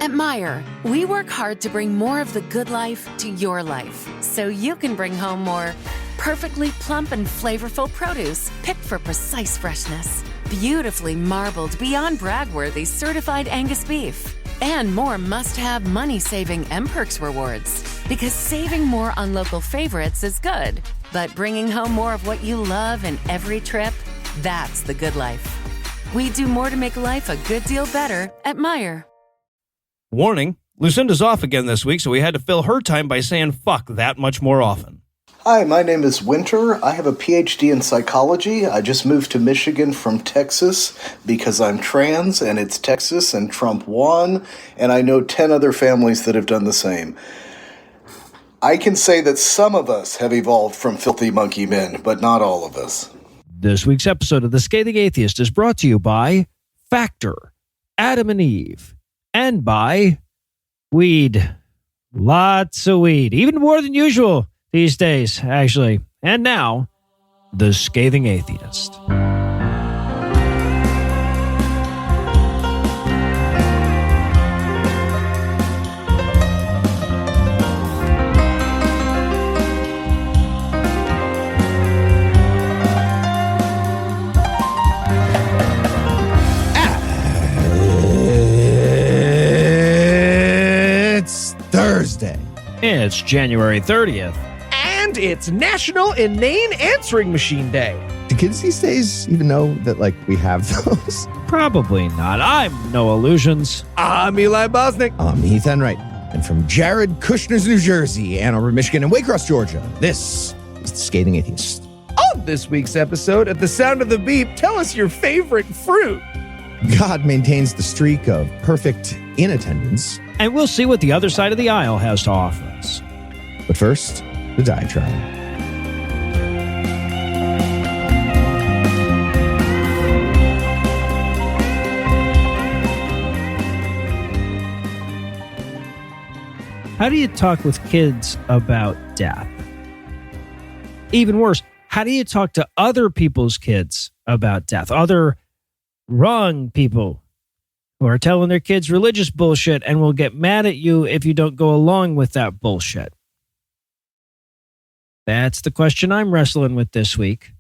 At Meijer, we work hard to bring more of the good life to your life, so you can bring home more perfectly plump and flavorful produce picked for precise freshness, beautifully marbled beyond brag-worthy certified Angus beef, and more must-have money-saving M-Perks rewards. Because saving more on local favorites is good, but bringing home more of what you love in every trip, that's the good life. We do more to make life a good deal better at Meijer. Warning, Lucinda's off again this week, so we had to fill her time by saying fuck that much more often. Hi, my name is Winter. I have a PhD in psychology. I just moved to Michigan from Texas because I'm trans, and it's Texas, and Trump won, and I know 10 other families that have done the same. I can say that some of us have evolved from filthy monkey men, but not all of us. This week's episode of The Scathing Atheist is brought to you by Factor, Adam and Eve, and by weed. Lots of weed, even more than usual these days, actually. And now, The Scathing Atheist. Thursday. It's January 30th. And it's National Inane Answering Machine Day. Do kids these days even know that, we have those? Probably not. I'm no illusions. I'm Eli Bosnick. I'm Heath Enright. And from Jared Kushner's New Jersey, Ann Arbor, Michigan, and Waycross, Georgia, this is The Scathing Atheist. On this week's episode, at the sound of the beep, tell us your favorite fruit. God maintains the streak of perfect inattendance. And we'll see what the other side of the aisle has to offer us. But first, the diatribe. How do you talk with kids about death? Even worse, how do you talk to other people's kids about death? Other wrong people who are telling their kids religious bullshit and will get mad at you if you don't go along with that bullshit. That's the question I'm wrestling with this week.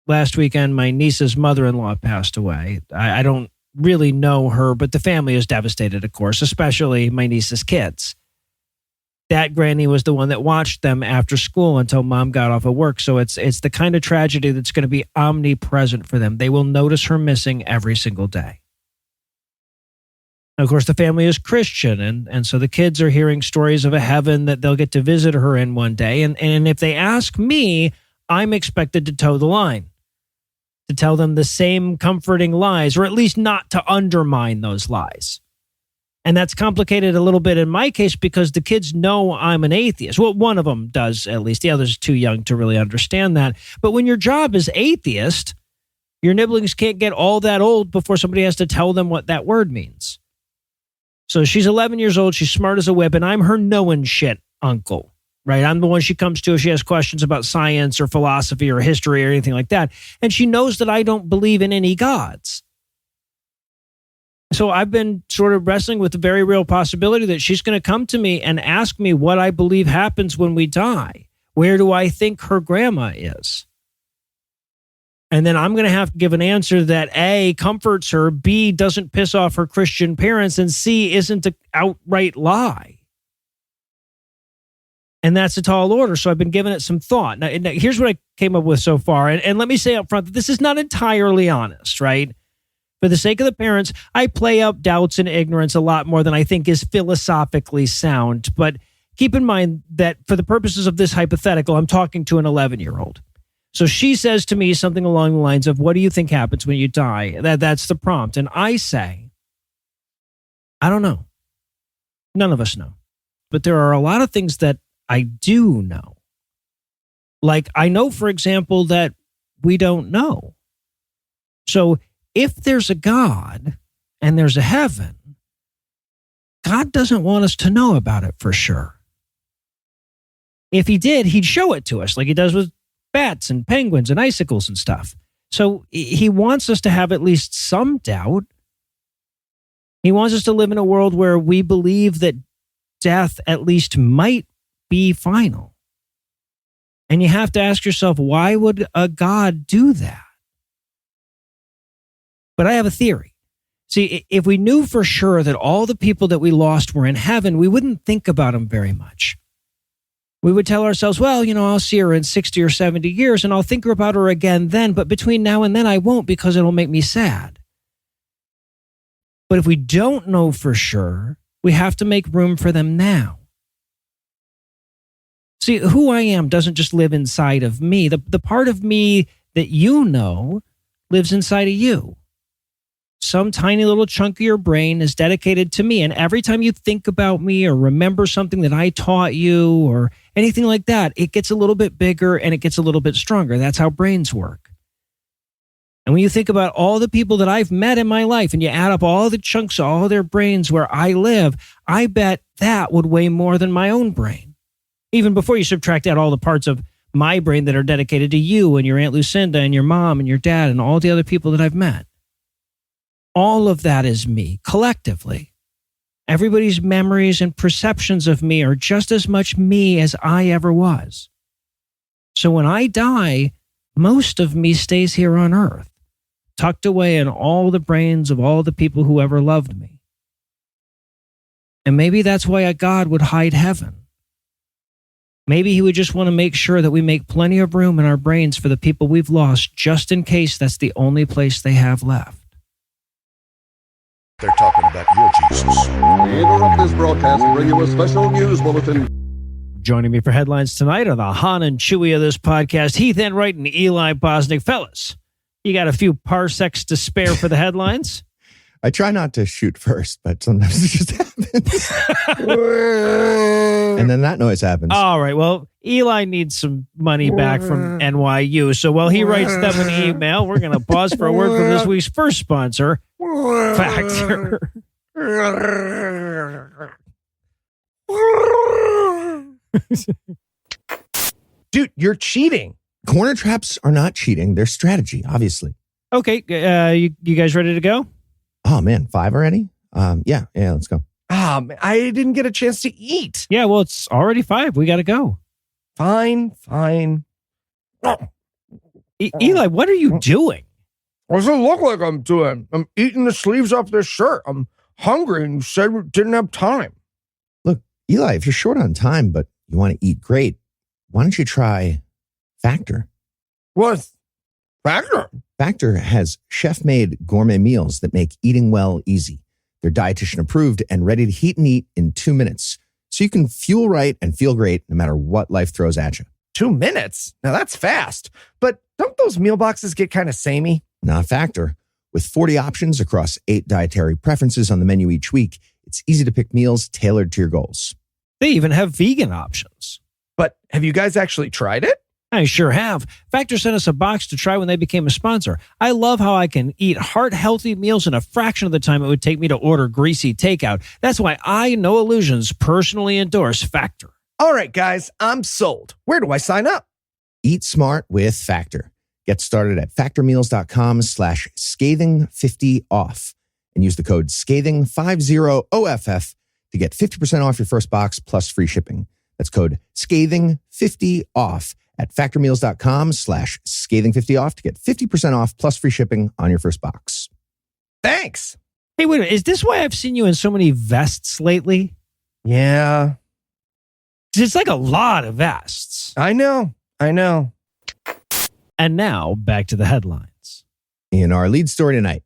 Last weekend, my niece's mother-in-law passed away. I don't really know her, but the family is devastated, of course, especially my niece's kids. That granny was the one that watched them after school until mom got off of work. So it's the kind of tragedy that's going to be omnipresent for them. They will notice her missing every single day. Of course, the family is Christian, and so the kids are hearing stories of a heaven that they'll get to visit her in one day. And if they ask me, I'm expected to toe the line, to tell them the same comforting lies, or at least not to undermine those lies. And that's complicated a little bit in my case because the kids know I'm an atheist. Well, one of them does, at least. The other's too young to really understand that. But when your job is atheist, your nibblings can't get all that old before somebody has to tell them what that word means. So she's 11 years old. She's smart as a whip, and I'm her knowing shit uncle, right? I'm the one she comes to if she has questions about science or philosophy or history or anything like that. And she knows that I don't believe in any gods. So I've been sort of wrestling with the very real possibility that she's going to come to me and ask me what I believe happens when we die. Where do I think her grandma is? And then I'm going to have to give an answer that A, comforts her, B, doesn't piss off her Christian parents, and C, isn't an outright lie. And that's a tall order, so I've been giving it some thought. Now here's what I came up with so far, and let me say up front that this is not entirely honest, right? For the sake of the parents, I play up doubts and ignorance a lot more than I think is philosophically sound, but keep in mind that for the purposes of this hypothetical, I'm talking to an 11-year-old. So she says to me something along the lines of, what do you think happens when you die? That's the prompt. And I say, I don't know. None of us know. But there are a lot of things that I do know. Like I know, for example, that we don't know. So if there's a God and there's a heaven, God doesn't want us to know about it for sure. If he did, he'd show it to us like he does with bats and penguins and icicles and stuff. So he wants us to have at least some doubt. He wants us to live in a world where we believe that death at least might be final. And you have to ask yourself, why would a God do that? But I have a theory. See, if we knew for sure that all the people that we lost were in heaven, we wouldn't think about them very much. We would tell ourselves, well, I'll see her in 60 or 70 years and I'll think about her again then, but between now and then I won't because it'll make me sad. But if we don't know for sure, we have to make room for them now. See, who I am doesn't just live inside of me. The part of me that you know lives inside of you. Some tiny little chunk of your brain is dedicated to me. And every time you think about me or remember something that I taught you or anything like that, it gets a little bit bigger and it gets a little bit stronger. That's how brains work. And when you think about all the people that I've met in my life and you add up all the chunks of all their brains where I live, I bet that would weigh more than my own brain. Even before you subtract out all the parts of my brain that are dedicated to you and your Aunt Lucinda and your mom and your dad and all the other people that I've met. All of that is me, collectively. Everybody's memories and perceptions of me are just as much me as I ever was. So when I die, most of me stays here on earth, tucked away in all the brains of all the people who ever loved me. And maybe that's why a God would hide heaven. Maybe he would just want to make sure that we make plenty of room in our brains for the people we've lost, just in case that's the only place they have left. They're talking about your Jesus. We interrupt this broadcast and bring you a special news bulletin. Joining me for headlines tonight are the Han and Chewie of this podcast, Heath Enright and Eli Bosnick. Fellas, you got a few parsecs to spare for the headlines? I try not to shoot first, but sometimes it just happens. And then that noise happens. All right. Well, Eli needs some money back from NYU. So while he writes them an email, we're going to pause for a word from this week's first sponsor, Factor. Dude, you're cheating. Corner traps are not cheating. They're strategy, obviously. Okay. You guys ready to go? Oh, man. 5 already? Yeah, let's go. I didn't get a chance to eat. Yeah, well, it's already 5. We got to go. Fine. Eli, what are you doing? What does it look like I'm doing? I'm eating the sleeves off this shirt. I'm hungry and you said we didn't have time. Look, Eli, if you're short on time, but you want to eat great, why don't you try Factor? What? Factor? Factor has chef-made gourmet meals that make eating well easy. They're dietitian approved and ready to heat and eat in 2 minutes. So you can fuel right and feel great no matter what life throws at you. 2 minutes? Now that's fast. But don't those meal boxes get kind of samey? Not Factor. With 40 options across 8 dietary preferences on the menu each week, it's easy to pick meals tailored to your goals. They even have vegan options. But have you guys actually tried it? I sure have. Factor sent us a box to try when they became a sponsor. I love how I can eat heart-healthy meals in a fraction of the time it would take me to order greasy takeout. That's why I, No Illusions, personally endorse Factor. All right, guys, I'm sold. Where do I sign up? Eat smart with Factor. Get started at factormeals.com/scathing50off and use the code scathing50OFF to get 50% off your first box plus free shipping. That's code scathing50off at factormeals.com/scathing50off to get 50% off plus free shipping on your first box. Thanks. Hey, wait a minute. Is this why I've seen you in so many vests lately? Yeah. It's like a lot of vests. I know. And now, back to the headlines. In our lead story tonight,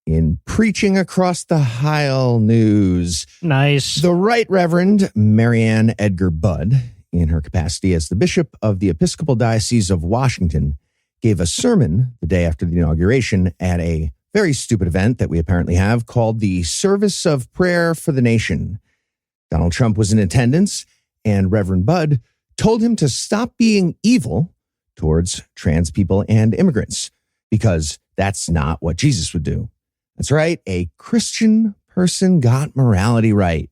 in Preaching Across the Aisle news, Nice. the Right Reverend Marianne Edgar Budd, in her capacity as the Bishop of the Episcopal Diocese of Washington, gave a sermon the day after the inauguration at a very stupid event that we apparently have called the Service of Prayer for the Nation. Donald Trump was in attendance, and Reverend Budd told him to stop being evil towards trans people and immigrants, because that's not what Jesus would do. That's right, a Christian person got morality right.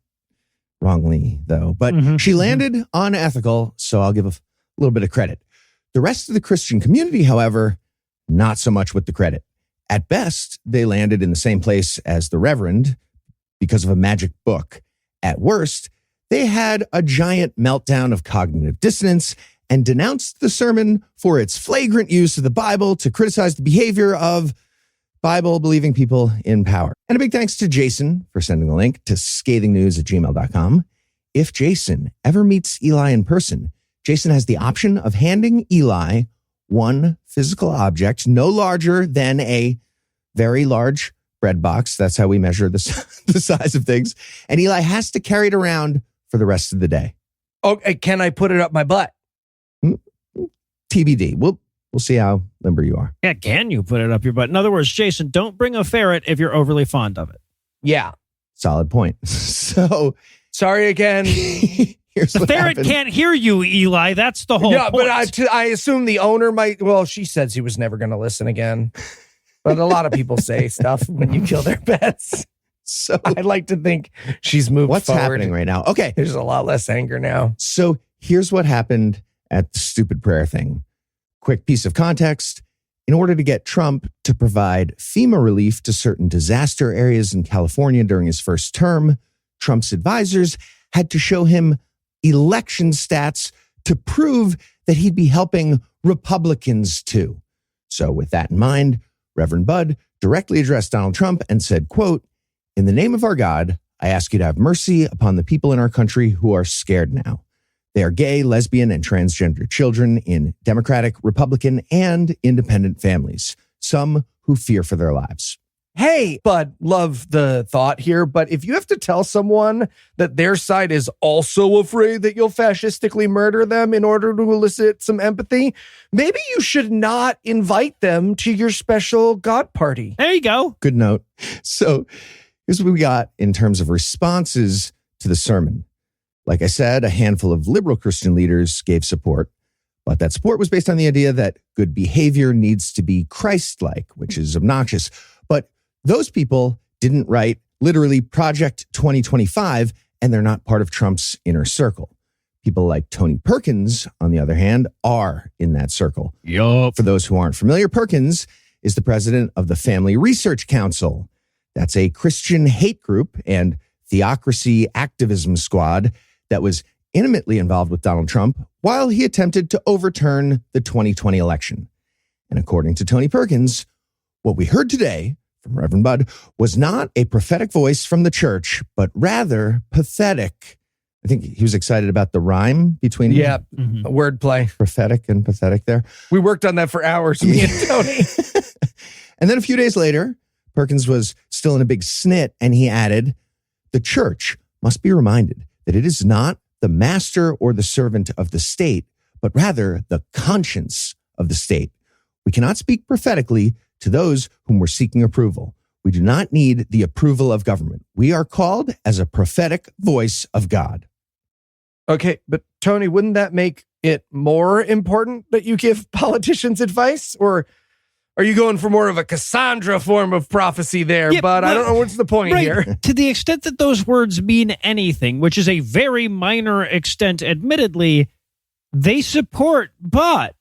Wrongly, though. But she landed on ethical, so I'll give a little bit of credit. The rest of the Christian community, however, not so much with the credit. At best, they landed in the same place as the Reverend, because of a magic book. At worst, they had a giant meltdown of cognitive dissonance and denounced the sermon for its flagrant use of the Bible to criticize the behavior of Bible-believing people in power. And a big thanks to Jason for sending the link to scathingnews@gmail.com. If Jason ever meets Eli in person, Jason has the option of handing Eli one physical object no larger than a very large bread box. That's how we measure the size of things. And Eli has to carry it around for the rest of the day. Okay, can I put it up my butt? TBD. We'll see how limber you are. Yeah, can you put it up your butt? In other words, Jason, don't bring a ferret if you're overly fond of it. Yeah. Solid point. So, sorry again. Here's the what ferret happened. can't hear you, Eli. That's the whole point. But I assume the owner might. Well, she says he was never going to listen again. But a lot of people say stuff when you kill their pets. So I'd like to think she's moved what's forward. happening right now? Okay. There's a lot less anger now. So here's what happened at the stupid prayer thing. Quick piece of context. In order to get Trump to provide FEMA relief to certain disaster areas in California during his first term, Trump's advisors had to show him election stats to prove that he'd be helping Republicans too. So with that in mind, Reverend Bud directly addressed Donald Trump and said, quote, "In the name of our God, I ask you to have mercy upon the people in our country who are scared now. They are gay, lesbian, and transgender children in Democratic, Republican, and independent families, some who fear for their lives." Hey, Bud, love the thought here, but if you have to tell someone that their side is also afraid that you'll fascistically murder them in order to elicit some empathy, maybe you should not invite them to your special God party. There you go. Good note. So here's what we got in terms of responses to the sermon. Like I said, a handful of liberal Christian leaders gave support, but that support was based on the idea that good behavior needs to be Christ-like, which is obnoxious. But those people didn't write literally Project 2025, and they're not part of Trump's inner circle. People like Tony Perkins, on the other hand, are in that circle. Yup. For those who aren't familiar, Perkins is the president of the Family Research Council. That's a Christian hate group and theocracy activism squad that was intimately involved with Donald Trump while he attempted to overturn the 2020 election. And according to Tony Perkins, what we heard today from Reverend Bud was not a prophetic voice from the church, but rather pathetic. I think he was excited about the rhyme between Wordplay. prophetic and pathetic there. We worked on that for hours, me and Tony. And then a few days later, Perkins was still in a big snit, and he added, "The church must be reminded that it is not the master or the servant of the state, but rather the conscience of the state. We cannot speak prophetically to those whom we're seeking approval. We do not need the approval of government. We are called as a prophetic voice of God." Okay, but Tony, wouldn't that make it more important that you give politicians advice? Or are you going for more of a Cassandra form of prophecy there? Yeah, but I don't know what's the point Right. here. To the extent that those words mean anything, which is a very minor extent, admittedly, they support Bud.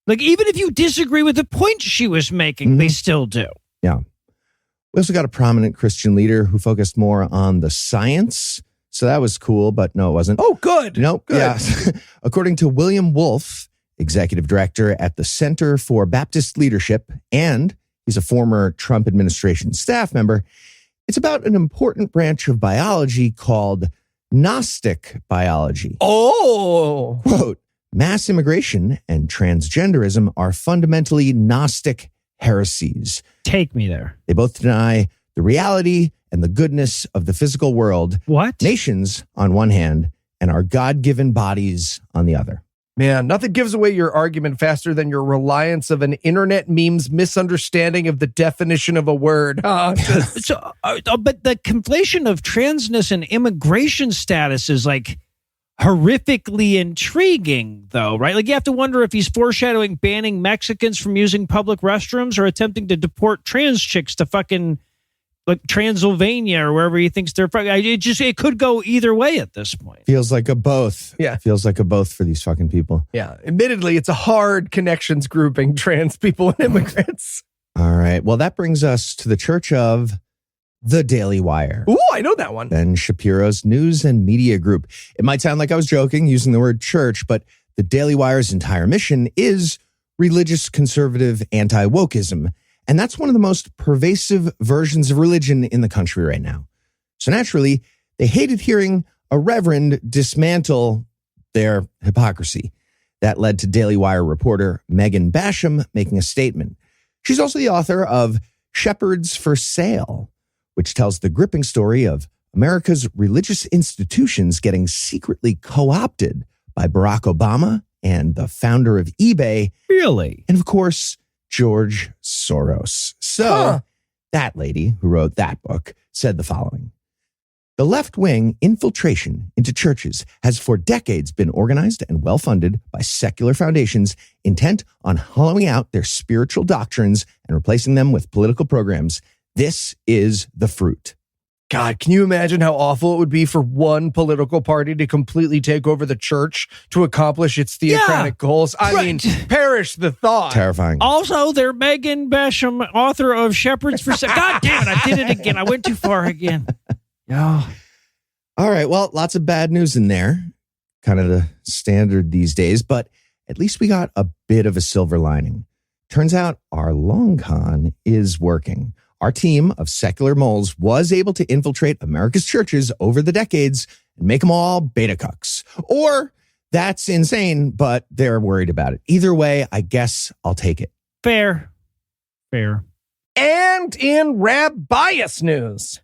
Like, even if you disagree with the point she was making, they still do. Yeah. We also got a prominent Christian leader who focused more on the science. So that was cool, but no, it wasn't. Oh, good. Nope. Good. Yeah. According to William Wolf, executive director at the Center for Baptist Leadership, and he's a former Trump administration staff member, it's about an important branch of biology called Gnostic biology. Oh. Quote, "Mass immigration and transgenderism are fundamentally Gnostic heresies. Take me there. They both deny the reality and the goodness of the physical world, What? nations on one hand, and our God-given bodies on the other." Man, nothing gives away your argument faster than your reliance of an internet meme's misunderstanding of the definition of a word. So, but the conflation of transness and immigration status is like horrifically intriguing, though, right? Like, you have to wonder if he's foreshadowing banning Mexicans from using public restrooms or attempting to deport trans chicks to fucking like Transylvania or wherever he thinks they're from. It could go either way at this point. Feels like a both. Yeah. Feels like a both for these fucking people. Yeah. Admittedly, it's a hard connections grouping trans people and immigrants. All right. Well, that brings us to the Church of The Daily Wire. Ooh, I know that one. Ben Shapiro's news and media group. It might sound like I was joking using the word church, but the Daily Wire's entire mission is religious conservative anti-wokeism. And that's one of the most pervasive versions of religion in the country right now. So naturally, they hated hearing a reverend dismantle their hypocrisy. That led to Daily Wire reporter Megan Basham making a statement. She's also the author of Shepherds for Sale, which tells the gripping story of America's religious institutions getting secretly co-opted by Barack Obama and the founder of eBay. Really? And of course, George Soros. So that lady who wrote that book said the following. The left-wing infiltration into churches has for decades been organized and well-funded by secular foundations intent on hollowing out their spiritual doctrines and replacing them with political programs. This is the fruit. God, can you imagine how awful it would be for one political party to completely take over the church to accomplish its theocratic goals? I mean, perish the thought. Terrifying. Also, they're Megan Basham, author of Shepherds for Sale. God damn it, I did it again. I went too far again. Yeah. All right. Well, lots of bad news in there. Kind of the standard these days, but at least we got a bit of a silver lining. Turns out our long con is working. Our team of secular moles was able to infiltrate America's churches over the decades and make them all beta cucks. Or that's insane, but they're worried about it. Either way, I guess I'll take it. Fair. And in Rab Bias news,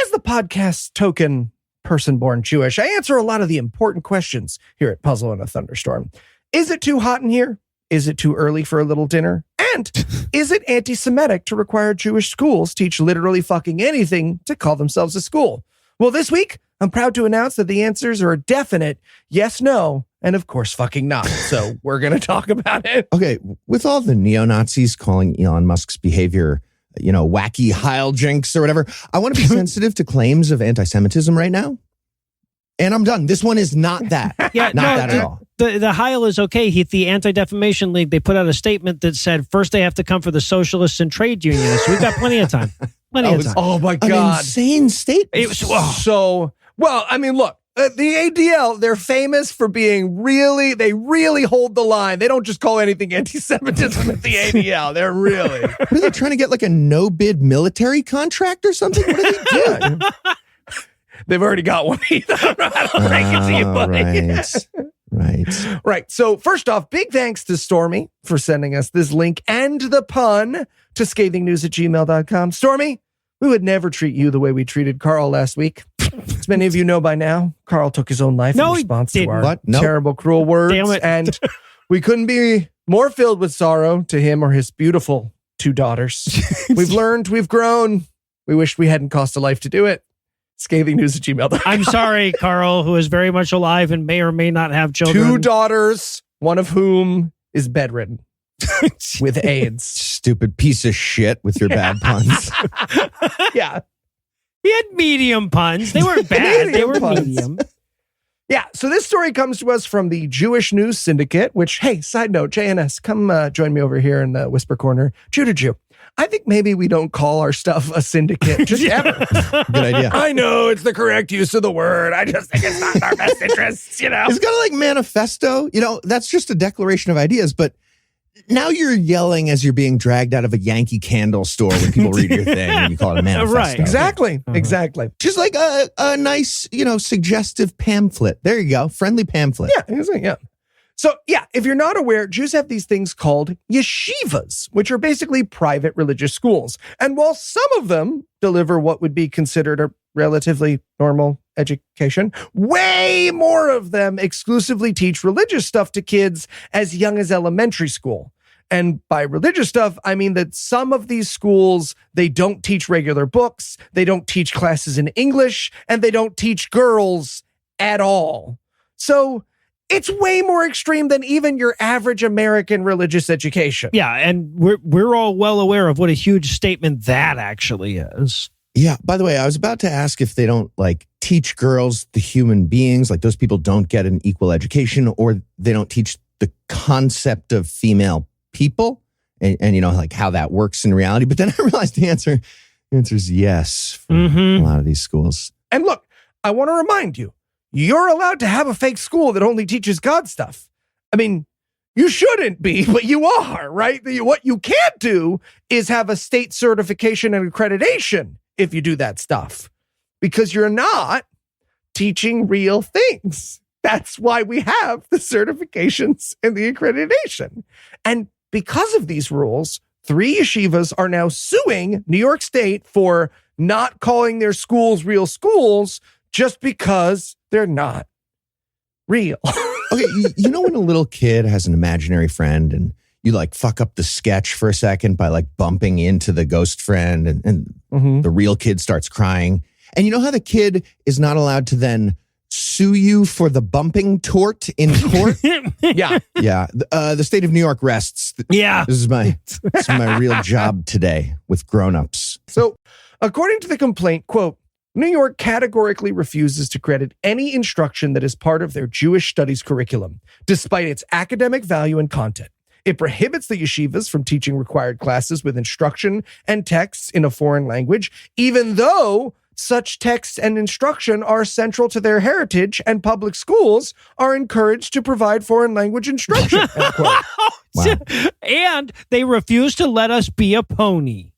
as the podcast's token person born Jewish, I answer a lot of the important questions here at Puzzle in a Thunderstorm. Is it too hot in here? Is it too early for a little dinner? And is it anti-Semitic to require Jewish schools teach literally fucking anything to call themselves a school? Well, this week, I'm proud to announce that the answers are a definite yes, no, and of course fucking not. So we're going to talk about it. Okay, with all the neo-Nazis calling Elon Musk's behavior, wacky Heil jinx or whatever, I want to be sensitive to claims of anti-Semitism right now. And I'm done. This one is not that. Not that at all. The Heil is okay. The Anti-Defamation League, they put out a statement that said first they have to come for the socialists and trade unionists. We've got plenty of time. Oh my God. An insane statement. It was so, well, I mean, look, the ADL, they're famous for being they really hold the line. They don't just call anything anti-Semitism at the ADL. They're really. Are they trying to get like a no-bid military contract or something? What are they doing? They've already got one. I don't break it to you, buddy. Right. So first off, big thanks to Stormy for sending us this link and the pun to scathingnews@gmail.com. Stormy, we would never treat you the way we treated Carl last week. As many of you know by now, Carl took his own life in response to our terrible, cruel words. Damn it. And we couldn't be more filled with sorrow to him or his beautiful 2 daughters. We've learned, we've grown. We wish we hadn't cost a life to do it. ScathingNews@gmail.com. I'm sorry, Carl, who is very much alive and may or may not have children. 2 daughters, one of whom is bedridden with AIDS. Stupid piece of shit with your bad puns. Yeah. He had medium puns. They weren't bad. They were medium. Yeah, so this story comes to us from the Jewish News Syndicate, which, hey, side note, JNS, come join me over here in the Whisper Corner. Jew to Jew. I think maybe we don't call our stuff a syndicate just ever. Good idea. I know it's the correct use of the word. I just think it's not in our best interests, It's kind of like manifesto. That's just a declaration of ideas, but now you're yelling as you're being dragged out of a Yankee Candle store when people read your thing and you call it a manifesto. Right. Exactly. Exactly. Just like a nice, suggestive pamphlet. There you go. Friendly pamphlet. Yeah. So, if you're not aware, Jews have these things called yeshivas, which are basically private religious schools. And while some of them deliver what would be considered a relatively normal education, way more of them exclusively teach religious stuff to kids as young as elementary school. And by religious stuff, I mean that some of these schools, they don't teach regular books, they don't teach classes in English, and they don't teach girls at all. So it's way more extreme than even your average American religious education. Yeah, and we're all well aware of what a huge statement that actually is. Yeah, by the way, I was about to ask if they don't teach girls the human beings, like those people don't get an equal education, or they don't teach the concept of female people and how that works in reality. But then I realized the answer, The answer is yes for a lot of these schools. And look, I want to remind you, you're allowed to have a fake school that only teaches God stuff. I mean, you shouldn't be, but you are, right? What you can't do is have a state certification and accreditation if you do that stuff, because you're not teaching real things. That's why we have the certifications and the accreditation. And because of these rules, 3 yeshivas are now suing New York State for not calling their schools real schools just because they're not real. Okay, you know when a little kid has an imaginary friend and you like fuck up the sketch for a second by like bumping into the ghost friend and the real kid starts crying? And you know how the kid is not allowed to then sue you for the bumping tort in court? Yeah. Yeah. The state of New York rests. Yeah. This is my real job today with grown-ups. So, according to the complaint, quote, New York categorically refuses to credit any instruction that is part of their Jewish studies curriculum, despite its academic value and content. It prohibits the yeshivas from teaching required classes with instruction and texts in a foreign language, even though such texts and instruction are central to their heritage and public schools are encouraged to provide foreign language instruction. End quote. Wow. And they refuse to let us be a pony.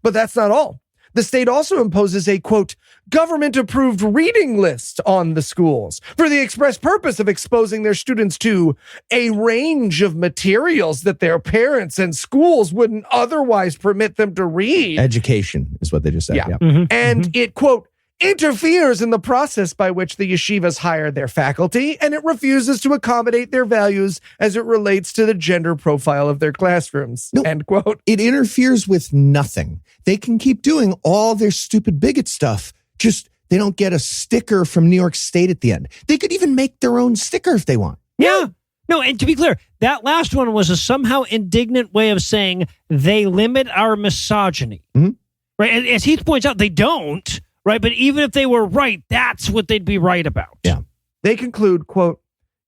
But that's not all. The state also imposes a, quote, government-approved reading list on the schools for the express purpose of exposing their students to a range of materials that their parents and schools wouldn't otherwise permit them to read. Education is what they just said. Yeah. Yeah. And it, quote, interferes in the process by which the yeshivas hire their faculty, and it refuses to accommodate their values as it relates to the gender profile of their classrooms. No. End quote. It interferes with nothing. They can keep doing all their stupid bigot stuff. Just they don't get a sticker from New York State at the end. They could even make their own sticker if they want. Yeah. No, and to be clear, that last one was a somehow indignant way of saying they limit our misogyny. Right? And as Heath points out, they don't. Right. But even if they were right, that's what they'd be right about. Yeah. They conclude, quote,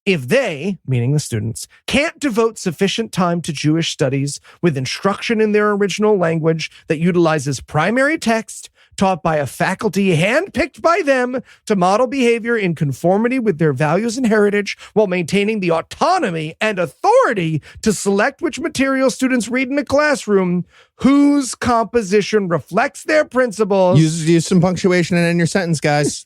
if they, meaning the students, can't devote sufficient time to Jewish studies with instruction in their original language that utilizes primary text taught by a faculty handpicked by them to model behavior in conformity with their values and heritage while maintaining the autonomy and authority to select which material students read in a classroom whose composition reflects their principles, Use some punctuation and end your sentence, guys.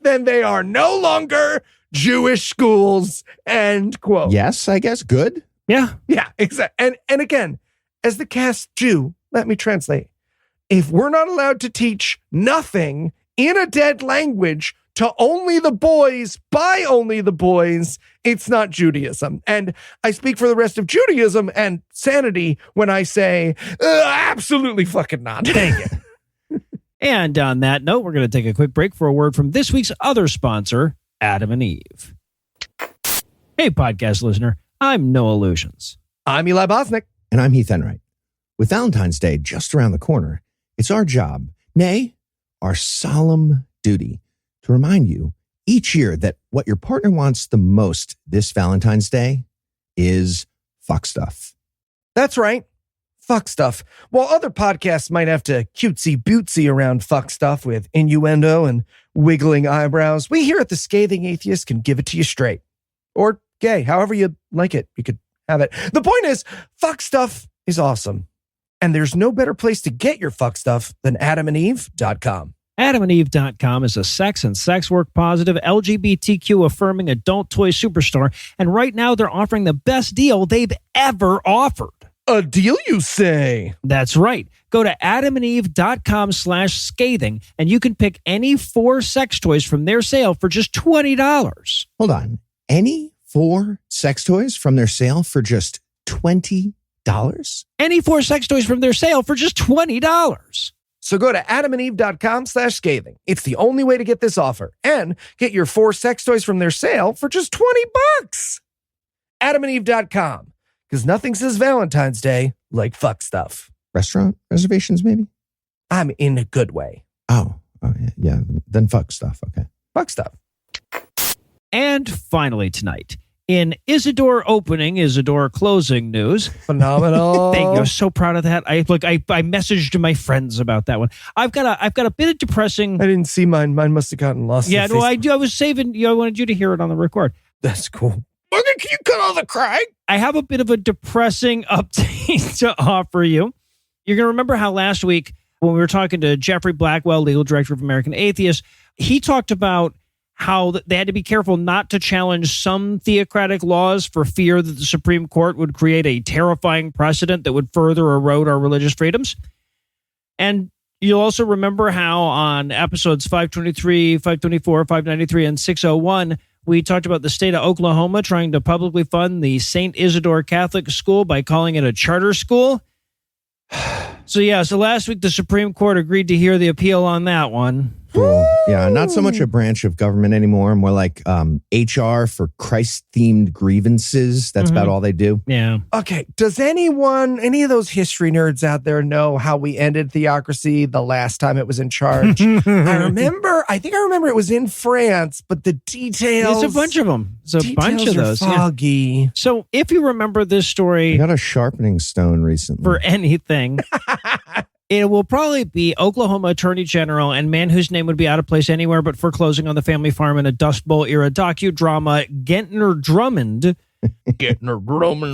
then they are no longer Jewish schools, end quote. Yes, I guess. Good. Yeah. Yeah, exactly. And again, as the cast Jew, let me translate. If we're not allowed to teach nothing in a dead language to only the boys, by only the boys, it's not Judaism. And I speak for the rest of Judaism and sanity when I say, absolutely fucking not. Dang it. And on that note, we're going to take a quick break for a word from this week's other sponsor, Adam and Eve. Hey, podcast listener, I'm Noah Lugeons. I'm Eli Bosnick. And I'm Heath Enright. With Valentine's Day just around the corner, it's our job, nay, our solemn duty, to remind you each year that what your partner wants the most this Valentine's Day is fuck stuff. That's right. Fuck stuff. While other podcasts might have to cutesy-bootsy around fuck stuff with innuendo and wiggling eyebrows, we here at the Scathing Atheist can give it to you straight. Or gay, however you like it. You could have it. The point is, fuck stuff is awesome. And there's no better place to get your fuck stuff than AdamandEve.com. AdamandEve.com is a sex and sex work positive, LGBTQ affirming adult toy superstore. And right now they're offering the best deal they've ever offered. A deal, you say? That's right. Go to adamandeve.com/scathing and you can pick any 4 sex toys from their sale for just $20. Hold on. Any 4 sex toys from their sale for just $20? Any 4 sex toys from their sale for just $20. So go to adamandeve.com/scathing. It's the only way to get this offer and get your 4 sex toys from their sale for just $20. adamandeve.com. Because nothing says Valentine's Day like fuck stuff. Restaurant reservations, maybe? I'm in a good way. Oh yeah. Then fuck stuff. Okay. Fuck stuff. And finally tonight, In Isidore opening, Isidore closing news. Phenomenal. Thank you. I'm so proud of that. I messaged my friends about that one. I've got a bit of depressing. I didn't see mine. Mine must have gotten lost. Yeah, no, I was saving. I wanted you to hear it on the record. That's cool. Morgan, can you cut all the crying? I have a bit of a depressing update to offer you. You're going to remember how last week when we were talking to Jeffrey Blackwell, legal director of American Atheists, he talked about how they had to be careful not to challenge some theocratic laws for fear that the Supreme Court would create a terrifying precedent that would further erode our religious freedoms. And you'll also remember how on episodes 523, 524, 593, and 601, we talked about the state of Oklahoma trying to publicly fund the St. Isidore Catholic School by calling it a charter school. So last week the Supreme Court agreed to hear the appeal on that one. Cool. Yeah, not so much a branch of government anymore, more like HR for Christ-themed grievances. That's about all they do. Yeah. Okay, does any of those history nerds out there know how we ended theocracy the last time it was in charge? I think I remember it was in France, but the details... There's a bunch of them. There's a bunch of those. Foggy. Yeah. So if you remember this story... I got a sharpening stone recently. For anything... It will probably be Oklahoma Attorney General and man whose name would be out of place anywhere but for closing on the family farm in a Dust Bowl era docudrama, Gentner Drummond.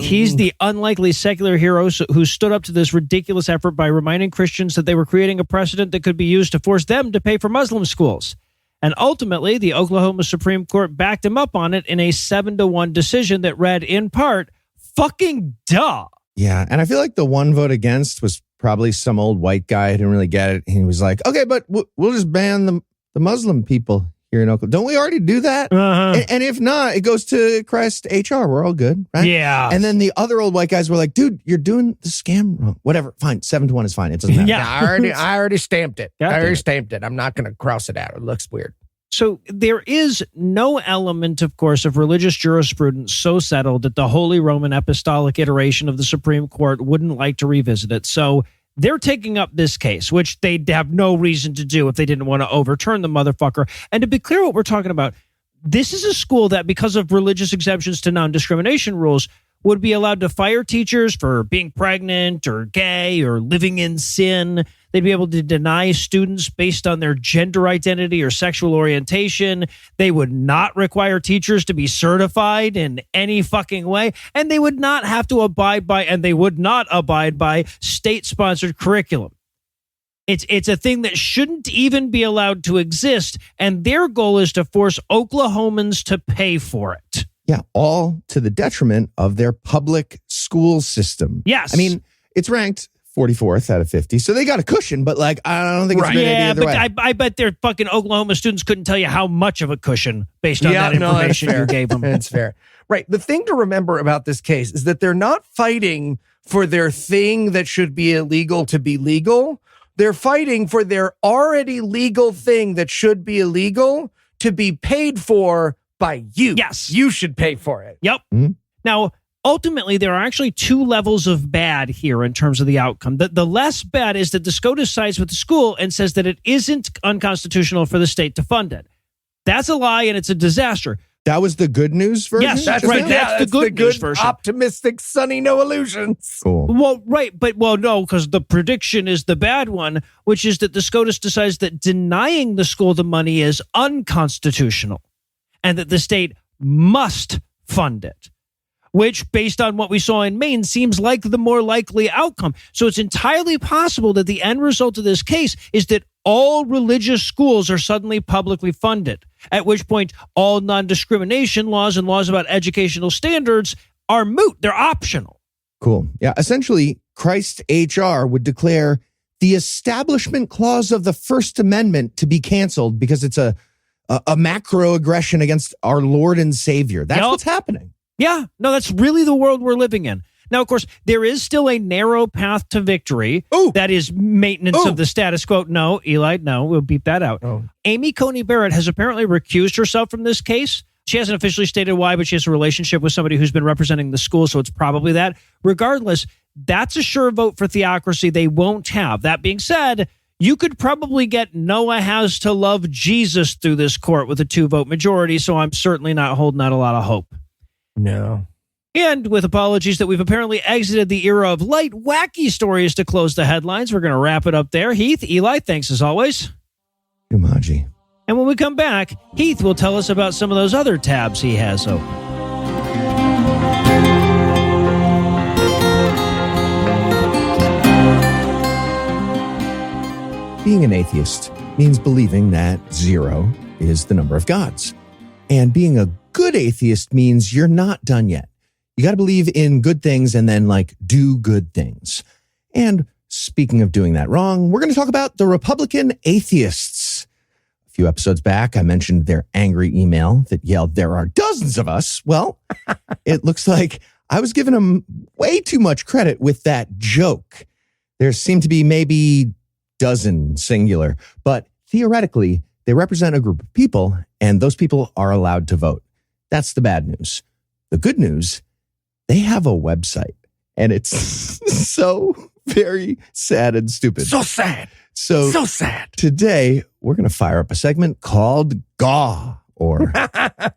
He's the unlikely secular hero who stood up to this ridiculous effort by reminding Christians that they were creating a precedent that could be used to force them to pay for Muslim schools. And ultimately, the Oklahoma Supreme Court backed him up on it in a 7-1 decision that read, in part, fucking duh. Yeah, and I feel like the one vote against was probably some old white guy who didn't really get it. He was like, okay, but we'll just ban the Muslim people here in Oklahoma. Don't we already do that? Uh-huh. And if not, it goes to Christ HR. We're all good, right? Yeah. And then the other old white guys were like, dude, you're doing the scam wrong. Whatever, fine. 7-1 is fine. It doesn't matter. Yeah. I already stamped it. God I already damn it. stamped it. I'm not going to cross it out. It looks weird. So there is no element, of course, of religious jurisprudence so settled that the Holy Roman Apostolic iteration of the Supreme Court wouldn't like to revisit it. So they're taking up this case, which they'd have no reason to do if they didn't want to overturn the motherfucker. And to be clear what we're talking about, this is a school that, because of religious exemptions to non-discrimination rules, would be allowed to fire teachers for being pregnant or gay or living in sin. They'd be able to deny students based on their gender identity or sexual orientation. They would not require teachers to be certified in any fucking way. And they would not have to abide by state-sponsored curriculum. It's a thing that shouldn't even be allowed to exist. And their goal is to force Oklahomans to pay for it. Yeah, all to the detriment of their public school system. Yes. I mean, it's ranked 44th out of 50, so they got a cushion, but like, I don't think it's a good idea either way. I bet their fucking Oklahoma students couldn't tell you how much of a cushion based on that information you gave them. It's fair. Right. The thing to remember about this case is that they're not fighting for their thing that should be illegal to be legal. They're fighting for their already legal thing that should be illegal to be paid for by you. Yes. You should pay for it. Yep. Mm-hmm. Now, ultimately, there are actually two levels of bad here in terms of the outcome. The less bad is that the SCOTUS sides with the school and says that it isn't unconstitutional for the state to fund it. That's a lie and it's a disaster. That was the good news version? Yes, that's right. That's the good news version. Optimistic, sunny, no illusions. Cool. Well, right. But, no, because the prediction is the bad one, which is that the SCOTUS decides that denying the school the money is unconstitutional and that the state must fund it, which, based on what we saw in Maine, seems like the more likely outcome. So it's entirely possible that the end result of this case is that all religious schools are suddenly publicly funded, at which point all non-discrimination laws and laws about educational standards are moot. They're optional. Cool. Yeah, essentially, Christ HR would declare the Establishment Clause of the First Amendment to be canceled because it's a macro aggression against our Lord and Savior. That's what's happening. Yeah, no, that's really the world we're living in. Now, of course, there is still a narrow path to victory. Ooh. That is maintenance of the status quo. No, Eli, no, we'll beep that out. Oh. Amy Coney Barrett has apparently recused herself from this case. She hasn't officially stated why, but she has a relationship with somebody who's been representing the school, so it's probably that. Regardless, that's a sure vote for theocracy they won't have. That being said, you could probably get Noah Has to Love Jesus through this court with a 2-vote majority, so I'm certainly not holding out a lot of hope. No. And with apologies that we've apparently exited the era of light, wacky stories to close the headlines, we're going to wrap it up there. Heath, Eli, thanks as always. Umaji. And when we come back, Heath will tell us about some of those other tabs he has open. Being an atheist means believing that 0 is the number of gods. And being a good atheist means you're not done yet. You got to believe in good things and then do good things. And speaking of doing that wrong, we're going to talk about the Republican atheists. A few episodes back, I mentioned their angry email that yelled, "There are dozens of us." Well, it looks like I was giving them way too much credit with that joke. There seem to be maybe dozen singular, but theoretically, they represent a group of people, and those people are allowed to vote. That's the bad news. The good news, they have a website, and it's so very sad and stupid. So sad. So sad. Today, we're going to fire up a segment called GAW, or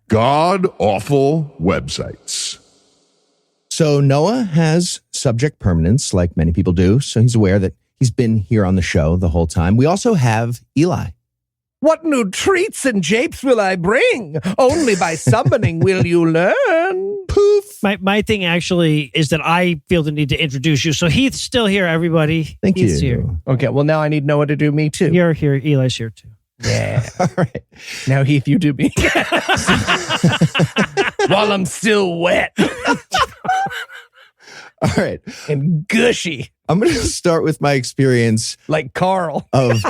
God Awful Websites. So Noah has subject permanence, like many people do, so he's aware that he's been here on the show the whole time. We also have Eli. What new treats and japes will I bring? Only by summoning will you learn. Poof. My thing actually is that I feel the need to introduce you. So Heath's still here, everybody. Thank Heath's you. here. Okay, well, now I need Noah to do me too. You're here. Eli's here too. Yeah. All right. Now, Heath, you do me. While I'm still wet All right. and gushy, I'm going to start with my experience like Carl. of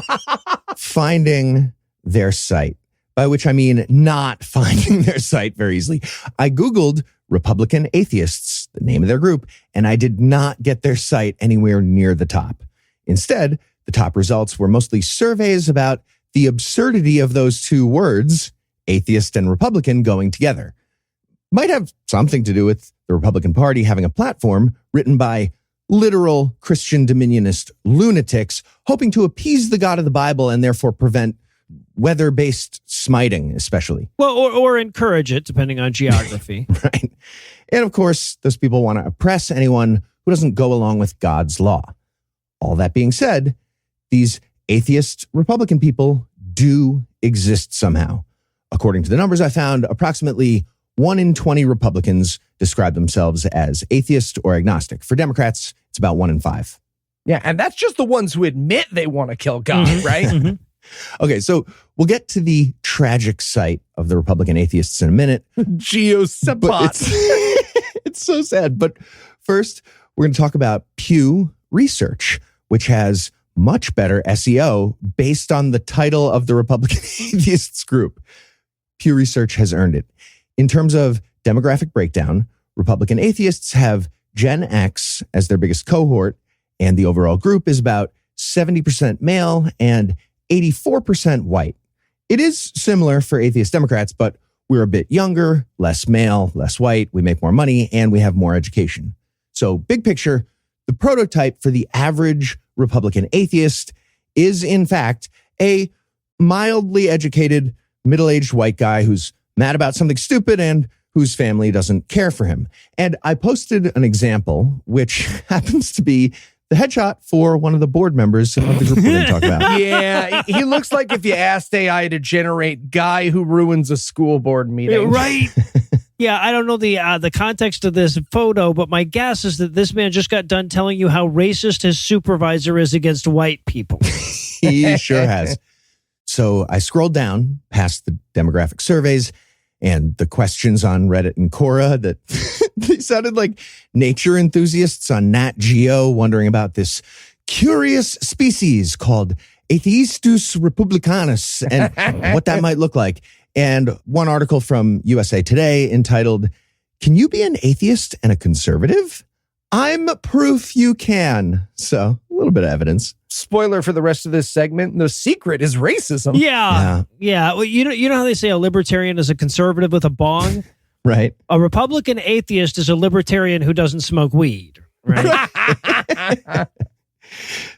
finding their site, by which I mean not finding their site very easily. I Googled Republican Atheists, the name of their group, and I did not get their site anywhere near the top. Instead, the top results were mostly surveys about the absurdity of those two words, atheist and Republican, going together. Might have something to do with the Republican Party having a platform written by literal Christian dominionist lunatics hoping to appease the God of the Bible and therefore prevent weather-based smiting, especially. Well, or encourage it, depending on geography. Right. And of course, those people want to oppress anyone who doesn't go along with God's law. All that being said, these atheist Republican people do exist somehow. According to the numbers I found, approximately 1 in 20 Republicans describe themselves as atheist or agnostic. For Democrats, it's about 1 in 5. Yeah, and that's just the ones who admit they want to kill God, right? Mm-hmm. Okay, so we'll get to the tragic site of the Republican atheists in a minute. But Geosepot. it's so sad. But first, we're going to talk about Pew Research, which has much better SEO based on the title of the Republican atheists group. Pew Research has earned it. In terms of demographic breakdown, Republican atheists have Gen X as their biggest cohort, and the overall group is about 70% male and 84% white. It is similar for atheist Democrats, but we're a bit younger, less male, less white, we make more money, and we have more education. So big picture, the prototype for the average Republican atheist is, in fact, a mildly educated, middle-aged white guy who's mad about something stupid and whose family doesn't care for him. And I posted an example, which happens to be the headshot for one of the board members of the group we're going to talk about. Yeah, he looks like if you asked AI to generate guy who ruins a school board meeting. Right. Yeah, I don't know the context of this photo, but my guess is that this man just got done telling you how racist his supervisor is against white people. He sure has. So I scrolled down past the demographic surveys and the questions on Reddit and Quora that they sounded like nature enthusiasts on Nat Geo wondering about this curious species called Atheistus republicanus and what that might look like. And one article from USA Today entitled, "Can you be an atheist and a conservative? I'm proof you can." So a little bit of evidence. Spoiler for the rest of this segment, the secret is racism. Yeah. Well, you know how they say a libertarian is a conservative with a bong? Right. A Republican atheist is a libertarian who doesn't smoke weed, right?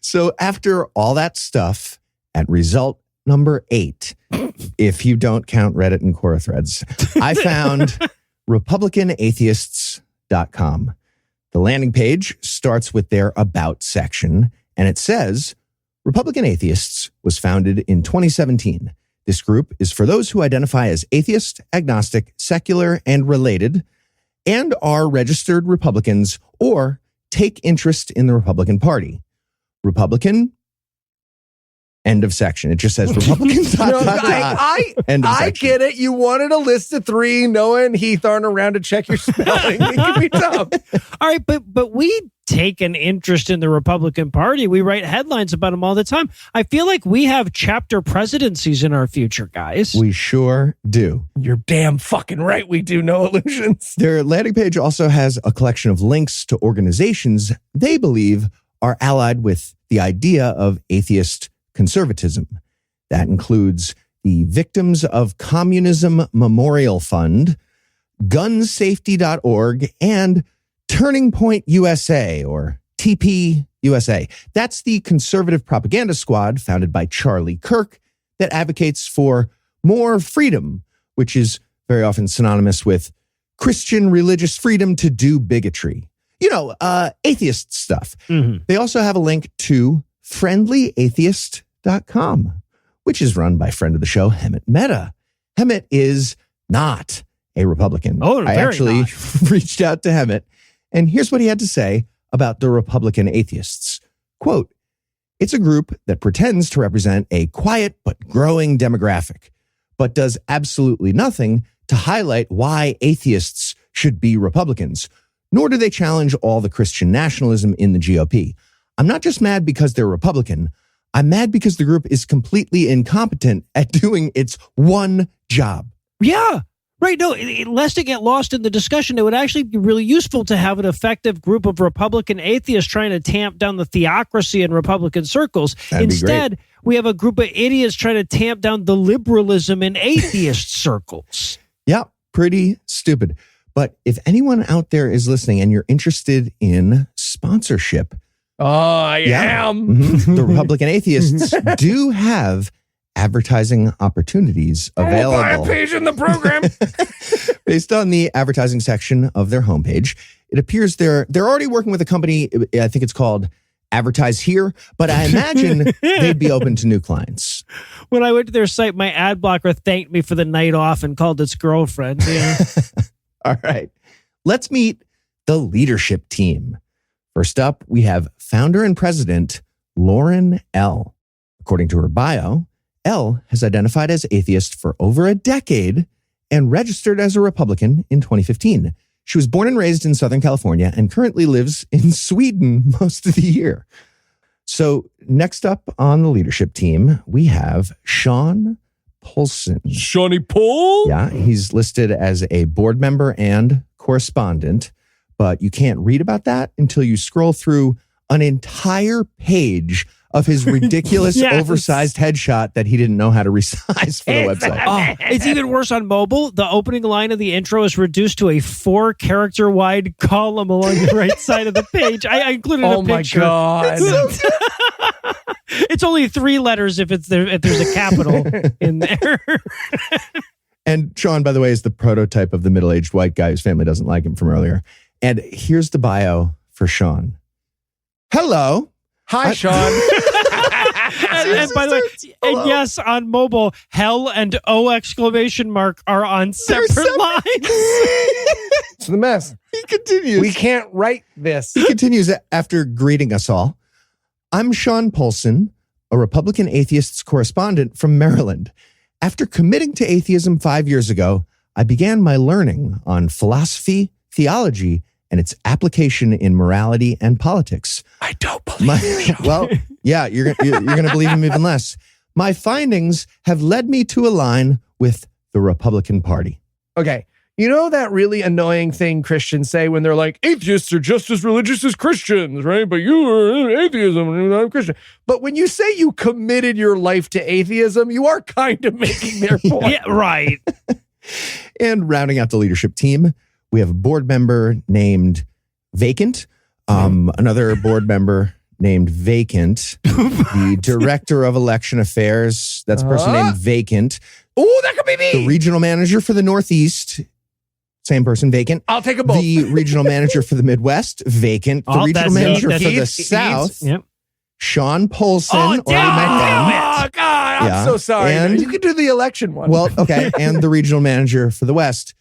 So after all that stuff, at result number 8, if you don't count Reddit and Quora threads, I found RepublicanAtheists.com. The landing page starts with their About section, and it says, Republican Atheists was founded in 2017. This group is for those who identify as atheist, agnostic, secular, and related, and are registered Republicans or take interest in the Republican Party. Republican, end of section. It just says Republican. I get it. You wanted a list of 3. Noah and Heath aren't around to check your spelling. It can be tough. All right, but we take an interest in the Republican Party. We write headlines about them all the time. I feel like we have chapter presidencies in our future, guys. We sure do. You're damn fucking right. We do, no illusions. Their landing page also has a collection of links to organizations they believe are allied with the idea of atheist conservatism. That includes the Victims of Communism Memorial Fund, gunsafety.org, and Turning Point USA, or TP USA. That's the conservative propaganda squad founded by Charlie Kirk that advocates for more freedom, which is very often synonymous with Christian religious freedom to do bigotry. Atheist stuff. Mm-hmm. They also have a link to friendlyatheist.com, which is run by friend of the show, Hemant Mehta. Hemant is not a Republican. Oh, I actually reached out to Hemant, and here's what he had to say about the Republican Atheists. Quote, it's a group that pretends to represent a quiet but growing demographic, but does absolutely nothing to highlight why atheists should be Republicans, nor do they challenge all the Christian nationalism in the GOP. I'm not just mad because they're Republican. I'm mad because the group is completely incompetent at doing its one job. Yeah. Right. No, lest it get lost in the discussion, it would actually be really useful to have an effective group of Republican atheists trying to tamp down the theocracy in Republican circles. Instead, we have a group of idiots trying to tamp down the liberalism in atheist circles. Yeah, pretty stupid. But if anyone out there is listening and you're interested in sponsorship. Oh, I am. Mm-hmm, the Republican Atheists do have advertising opportunities available. Buy a page in the program. Based on the advertising section of their homepage, it appears they're already working with a company. I think it's called Advertise Here, but I imagine they'd be open to new clients. When I went to their site, my ad blocker thanked me for the night off and called its girlfriend. Yeah. All right. Let's meet the leadership team. First up, we have founder and president Lauren L. According to her bio, L has identified as atheist for over a decade and registered as a Republican in 2015. She was born and raised in Southern California and currently lives in Sweden most of the year. So next up on the leadership team, we have Sean Polson. Shawnee Paul? Yeah, he's listed as a board member and correspondent, but you can't read about that until you scroll through an entire page of his ridiculous Yes. oversized headshot that he didn't know how to resize for the website. Oh, it's even worse on mobile. The opening line of the intro is reduced to a 4-character wide column along the right side of the page. I included a picture. Oh my God. It's only 3 letters if there's a capital in there. And Sean, by the way, is the prototype of the middle-aged white guy whose family doesn't like him from earlier. And here's the bio for Sean. Hello. Hi, Sean. and by the way, and yes, on mobile, hell and O exclamation mark are on separate lines. It's the mess. He continues. We can't write this. He continues after greeting us all. I'm Sean Polson, a Republican Atheists correspondent from Maryland. After committing to atheism 5 years ago, I began my learning on philosophy, theology, and its application in morality and politics. I don't believe you. Well, yeah, you're going to believe him even less. My findings have led me to align with the Republican Party. Okay. You know that really annoying thing Christians say when they're like, atheists are just as religious as Christians, right? But you are atheism and I'm Christian. But when you say you committed your life to atheism, you are kind of making their point. Yeah, right. And rounding out the leadership team, we have a board member named Vacant, another board member named Vacant, the director of election affairs, that's a person named Vacant. Oh, that could be me. The regional manager for the Northeast same person, vacant. I'll take a both. The regional manager for the Midwest, vacant. The regional manager for the South, Yep. Sean Polson. Oh, God, I'm so sorry. And you can do the election one. Well, okay. And the regional manager for the West,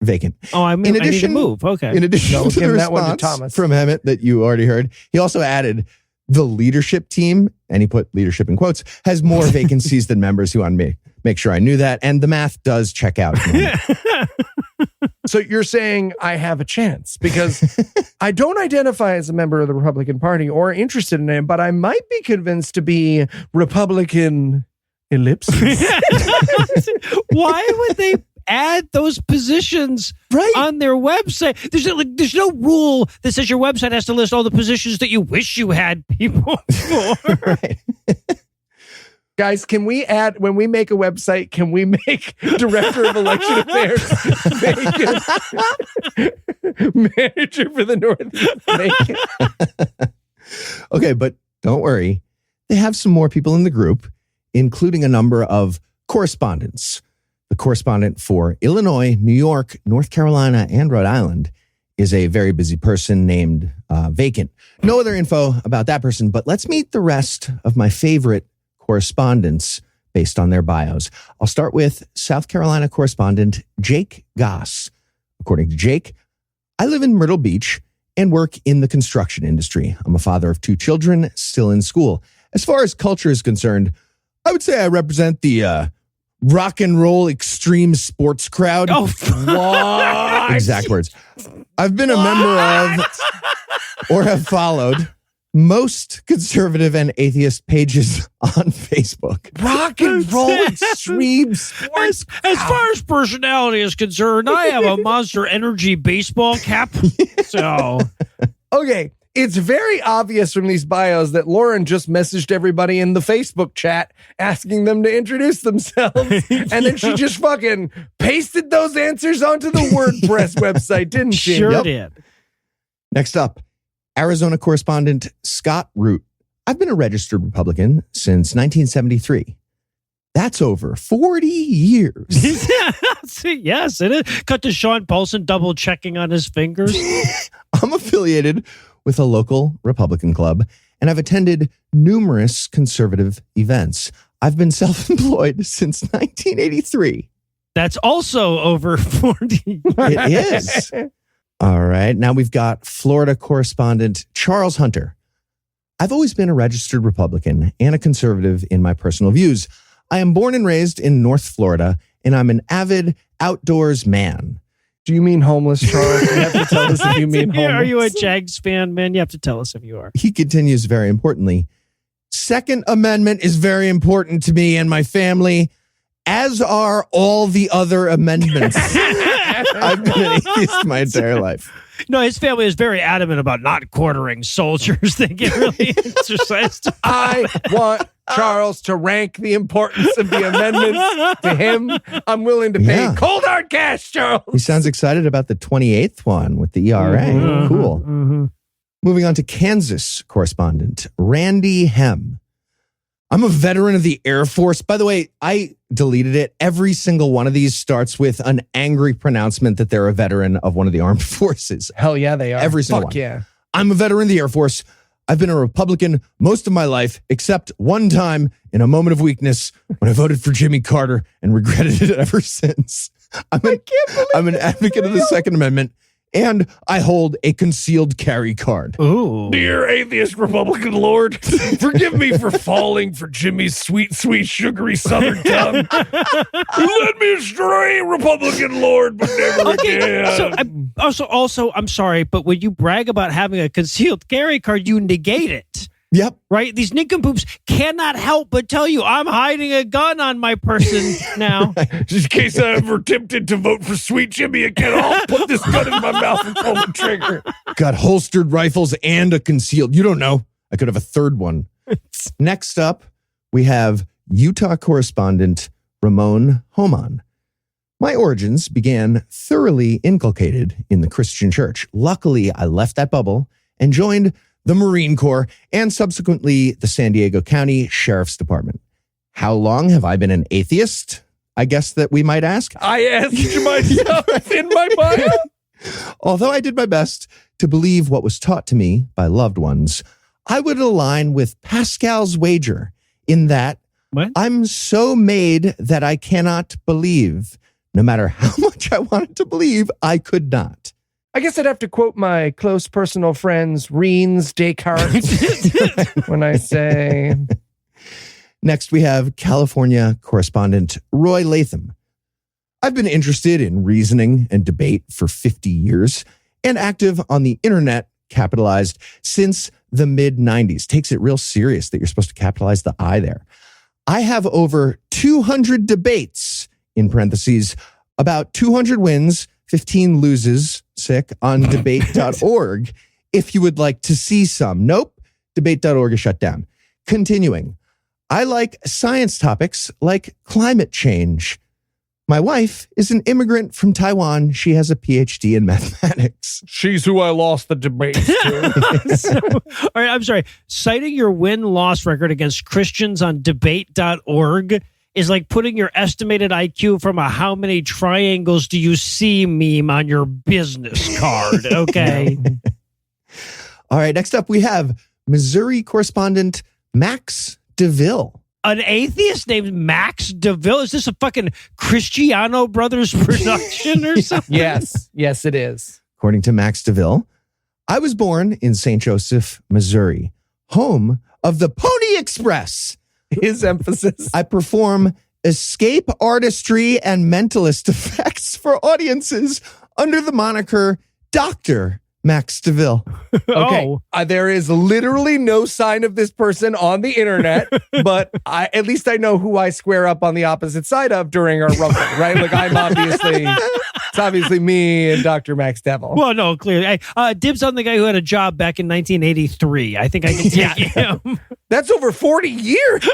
vacant. Oh, I need to move. Okay. In addition to the give that one to response Thomas. from Emmett that you already heard, he also added the leadership team, and he put leadership in quotes, has more vacancies than members. Who on me. Make sure I knew that. And the math does check out. So you're saying I have a chance because I don't identify as a member of the Republican Party or interested in it, but I might be convinced to be Republican ellipsis. Why would they add those positions on their website? There's no rule that says your website has to list all the positions that you wish you had people for. Right. Guys, can we add, when we make a website, can we make Director of Election Affairs vacant? Manager for the Northeast vacant? Okay, but don't worry. They have some more people in the group, including a number of correspondents. The correspondent for Illinois, New York, North Carolina, and Rhode Island is a very busy person named Vacant. No other info about that person, but let's meet the rest of my favorite correspondents based on their bios. I'll start with South Carolina correspondent Jake Goss. According to Jake, I live in Myrtle Beach and work in the construction industry. I'm a father of 2 children still in school. As far as culture is concerned, I would say I represent the rock and roll extreme sports crowd. Oh, what? Exact words. I've been a member of or have followed most conservative and atheist pages on Facebook. Rock and roll extreme sports. As far as personality is concerned, I have a Monster Energy baseball cap. So, Okay, it's very obvious from these bios that Lauren just messaged everybody in the Facebook chat asking them to introduce themselves. And then she just fucking pasted those answers onto the WordPress website, didn't she? sure did. Next up, Arizona correspondent Scott Root. I've been a registered Republican since 1973. That's over 40 years. Yes, it is. Cut to Sean Paulson double checking on his fingers. I'm affiliated with a local Republican club, and I've attended numerous conservative events. I've been self-employed since 1983. That's also over 40 years. It is. All right. Now we've got Florida correspondent Charles Hunter. I've always been a registered Republican and a conservative in my personal views. I am born and raised in North Florida, and I'm an avid outdoors man. Do you mean homeless, Charles? You have to tell us if you mean homeless. Are you a Jags fan, man? You have to tell us if you are. He continues very importantly. Second Amendment is very important to me and my family, as are all the other amendments. I've been an atheist my entire life. No, his family is very adamant about not quartering soldiers. They get really exercised. I want Charles to rank the importance of the amendments to him. I'm willing to pay cold hard cash, Charles. He sounds excited about the 28th one with the ERA. Mm-hmm. Cool. Mm-hmm. Moving on to Kansas correspondent Randy Hem. I'm a veteran of the Air Force. By the way, I deleted it. Every single one of these starts with an angry pronouncement that they're a veteran of one of the armed forces. Hell yeah, they are. Every single Fuck one. Yeah. I'm a veteran of the Air Force. I've been a Republican most of my life, except one time in a moment of weakness when I voted for Jimmy Carter and regretted it ever since. I'm an advocate of the Second Amendment, and I hold a concealed carry card. Ooh. Dear atheist Republican Lord, forgive me for falling for Jimmy's sweet, sweet, sugary Southern tongue. You led me astray, Republican Lord, but never again. So also, I'm sorry, but when you brag about having a concealed carry card, you negate it. Yep. Right? These nincompoops cannot help but tell you, I'm hiding a gun on my person now. Just in case I'm ever tempted to vote for sweet Jimmy again, I'll put this gun in my mouth and pull the trigger. Got holstered rifles and a concealed. You don't know. I could have a third one. Next up, we have Utah correspondent Ramon Homan. My origins began thoroughly inculcated in the Christian church. Luckily, I left that bubble and joined the Marine Corps and subsequently the San Diego County Sheriff's Department. How long have I been an atheist? I guess that we might ask. I asked myself in my bio. Although I did my best to believe what was taught to me by loved ones, I would align with Pascal's wager in that What? I'm so made that I cannot believe. No matter how much I wanted to believe, I could not. I guess I'd have to quote my close personal friends, Reens Descartes, when I say... Next, we have California correspondent Roy Latham. I've been interested in reasoning and debate for 50 years and active on the internet, capitalized, since the mid-90s. Takes it real serious that you're supposed to capitalize the I there. I have over 200 debates, in parentheses, about 200 wins, 15 loses, sick, on debate.org. If you would like to see some. Nope, debate.org is shut down. Continuing. I like science topics like climate change. My wife is an immigrant from Taiwan. She has a PhD in mathematics. She's who I lost the debate to. All right, I'm sorry. Citing your win-loss record against Christians on debate.org is like putting your estimated IQ from a how many triangles do you see meme on your business card, okay? All right, next up we have Missouri correspondent Max DeVille. An atheist named Max DeVille? Is this a fucking Cristiano Brothers production or something? Yes, it is. According to Max DeVille, I was born in St. Joseph, Missouri, home of the Pony Express. His emphasis. I perform escape artistry and mentalist effects for audiences under the moniker Dr. Max DeVille. Okay. Oh. There is literally no sign of this person on the internet, but at least I know who I square up on the opposite side of during our ruffle, right? Like it's obviously me and Dr. Max Devil. Well, no, clearly. Dibs on the guy who had a job back in 1983. I think I can take him. That's over 40 years.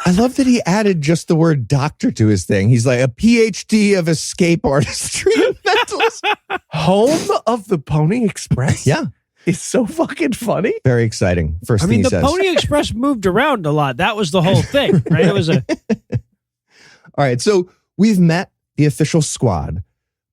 I love that he added just the word doctor to his thing. He's like a PhD of escape artistry and mentalist. Home of the Pony Express? Yeah. It's so fucking funny. Very exciting. First I thing mean, he the says. Pony Express moved around a lot. That was the whole thing, right? It was a... All right, so we've met the official squad,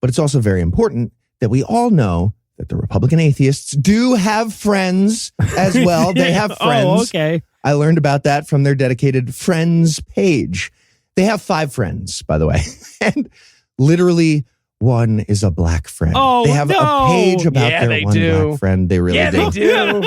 but it's also very important that we all know that the Republican atheists do have friends as well. They have friends. Oh, okay. I learned about that from their dedicated friends page. They have 5 friends, by the way. And literally one is a black friend. Oh, they have a page about Yeah, their they one do. black friend. They really do. They do.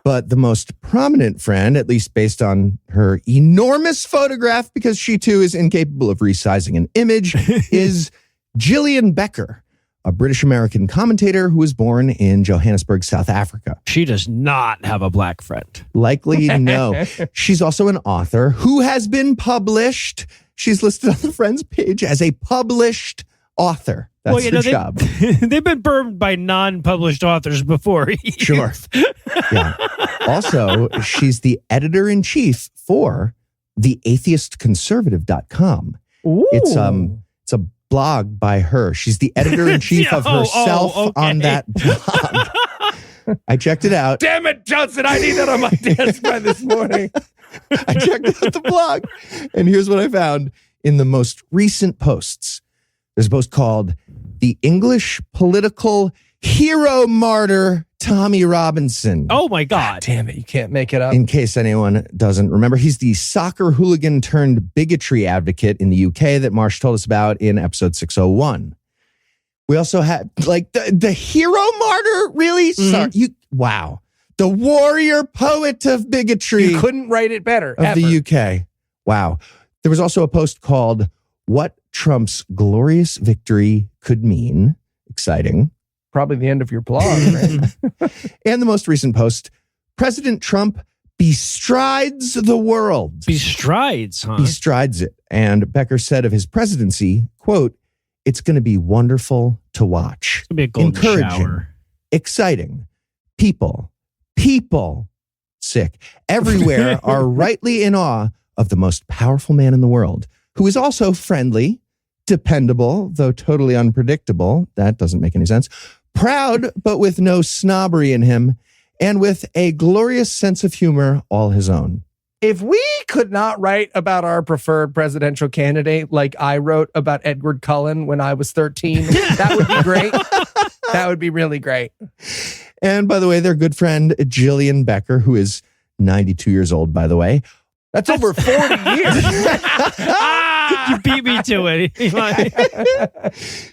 But the most prominent friend, at least based on her enormous photograph, because she too is incapable of resizing an image, is Gillian Becker, a British-American commentator who was born in Johannesburg, South Africa. She does not have a black friend. Likely no. She's also an author who has been published. She's listed on the Friends page as a published author. That's her job. They've been burned by non-published authors before. Sure. Yeah. Also, she's the editor-in-chief for theatheistconservative.com. Ooh. It's a blog by her. She's the editor-in-chief of herself on that blog. I checked it out. Damn it, Johnson, I need that on my desk by this morning. I checked out the blog, and here's what I found in the most recent posts. There's a post called The English Political Hero Martyr Tommy Robinson. Oh, my God. Damn it, you can't make it up. In case anyone doesn't remember, he's the soccer hooligan turned bigotry advocate in the UK that Marsh told us about in episode 601. We also had like the hero martyr, really? Sorry, wow. The warrior poet of bigotry. You couldn't write it better. Of ever. the UK. Wow. There was also a post called What Trump's Glorious Victory Could Mean. Exciting. Probably the end of your blog, right? And the most recent post, President Trump bestrides the world. Bestrides, huh? Bestrides it. And Becker said of his presidency, quote, "It's going to be wonderful to watch. It's going to be a golden Encouraging, shower. exciting. People, sick, everywhere are rightly in awe of the most powerful man in the world, who is also friendly, dependable, though totally unpredictable. That doesn't make any sense. Proud, but with no snobbery in him, and with a glorious sense of humor all his own." If we could not write about our preferred presidential candidate like I wrote about Edward Cullen when I was 13, that would be great. That would be really great. And by the way, their good friend, Jillian Becker, who is 92 years old, by the way. That's over 40 years. You beat me to it.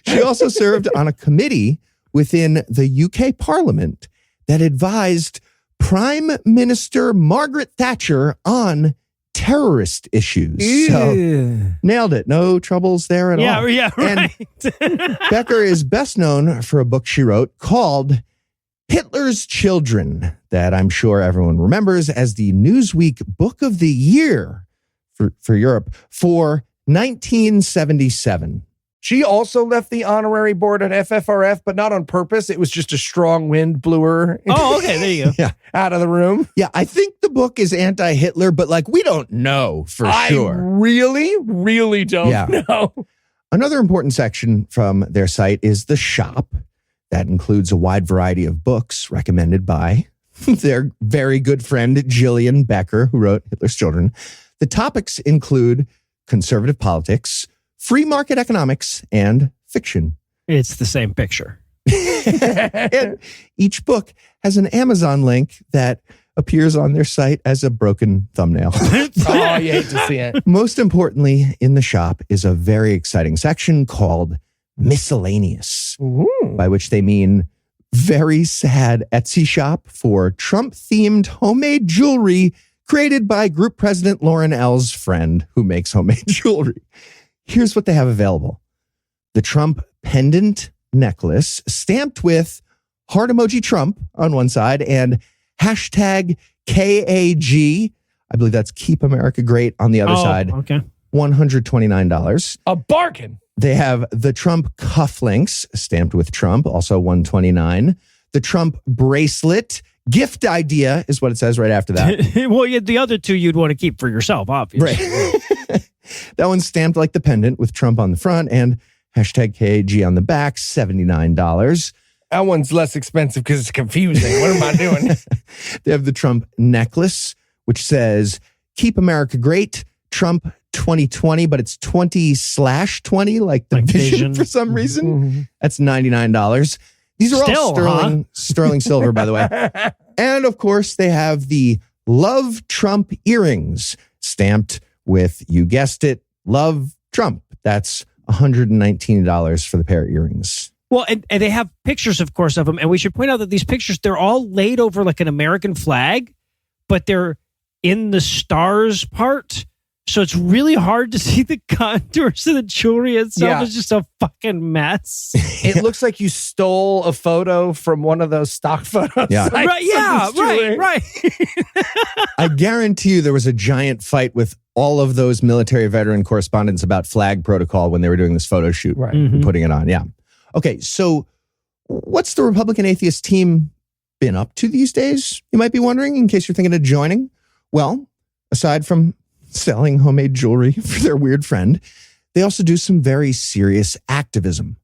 She also served on a committee within the UK Parliament that advised Prime Minister Margaret Thatcher on terrorist issues. So, nailed it. No troubles there at all. Yeah, right. And Becker is best known for a book she wrote called Hitler's Children, that I'm sure everyone remembers as the Newsweek Book of the Year for Europe for 1977. She also left the honorary board at FFRF, but not on purpose. It was just a strong wind blew her Oh, okay. There you go. Yeah. out of the room. Yeah, I think the book is anti-Hitler, but like we don't know for sure. I really don't know. Another important section from their site is the shop. That includes a wide variety of books recommended by their very good friend, Jillian Becker, who wrote Hitler's Children. The topics include conservative politics, free market economics, and fiction. It's the same picture. And each book has an Amazon link that appears on their site as a broken thumbnail. Oh, you hate to see it. Most importantly, in the shop is a very exciting section called Miscellaneous, by which they mean very sad Etsy shop for Trump-themed homemade jewelry created by Group President Lauren L's friend who makes homemade jewelry. Here's what they have available. The Trump pendant necklace stamped with heart emoji Trump on one side and hashtag KAG, I believe that's Keep America Great, on the other side. Okay. $129. A bargain. They have the Trump cufflinks stamped with Trump, also $129. The Trump bracelet gift idea is what it says right after that. Well, yeah, the other two you'd want to keep for yourself, obviously. Right. That one's stamped like the pendant with Trump on the front and hashtag KAG on the back, $79. That one's less expensive because it's confusing. What am I doing? They have the Trump necklace, which says, Keep America Great, Trump 2020, but it's 20/20, like the vision for some reason. That's $99. These are all sterling silver, by the way. And of course, they have the Love Trump earrings stamped with, you guessed it, Love Trump. That's $119 for the pair of earrings. Well, and they have pictures, of course, of them. And we should point out that these pictures, they're all laid over like an American flag, but they're in the stars part. So it's really hard to see the contours of the jewelry itself. Yeah. It's just a fucking mess. It looks like you stole a photo from one of those stock photos. Yeah. Right, yeah, right. I guarantee you there was a giant fight with all of those military veteran correspondents about flag protocol when they were doing this photo shoot. Right. And putting it on. Yeah. Okay, so what's the Republican Atheist team been up to these days? You might be wondering, in case you're thinking of joining. Well, aside from selling homemade jewelry for their weird friend, they also do some very serious activism.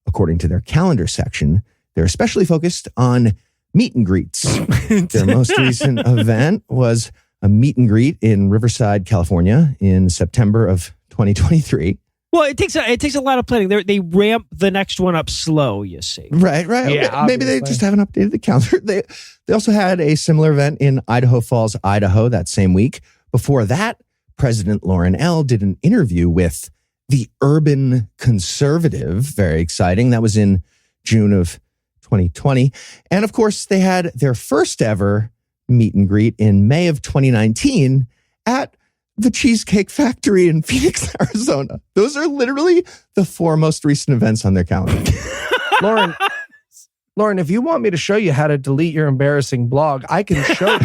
According to their calendar section, they're especially focused on meet and greets. Their most recent event was a meet and greet in Riverside, California in September of 2023. Well, it takes a lot of planning. They ramp the next one up slow, you see. Right. Yeah, Okay. Maybe they obviously. just haven't updated the calendar. They also had a similar event in Idaho Falls, Idaho that same week. Before that, President Lauren L. did an interview with the Urban Conservative. Very exciting. That was in June of 2020. And of course, they had their first ever meet and greet in May of 2019 at the Cheesecake Factory in Phoenix, Arizona. Those are literally the four most recent events on their calendar. Lauren, if you want me to show you how to delete your embarrassing blog, I can show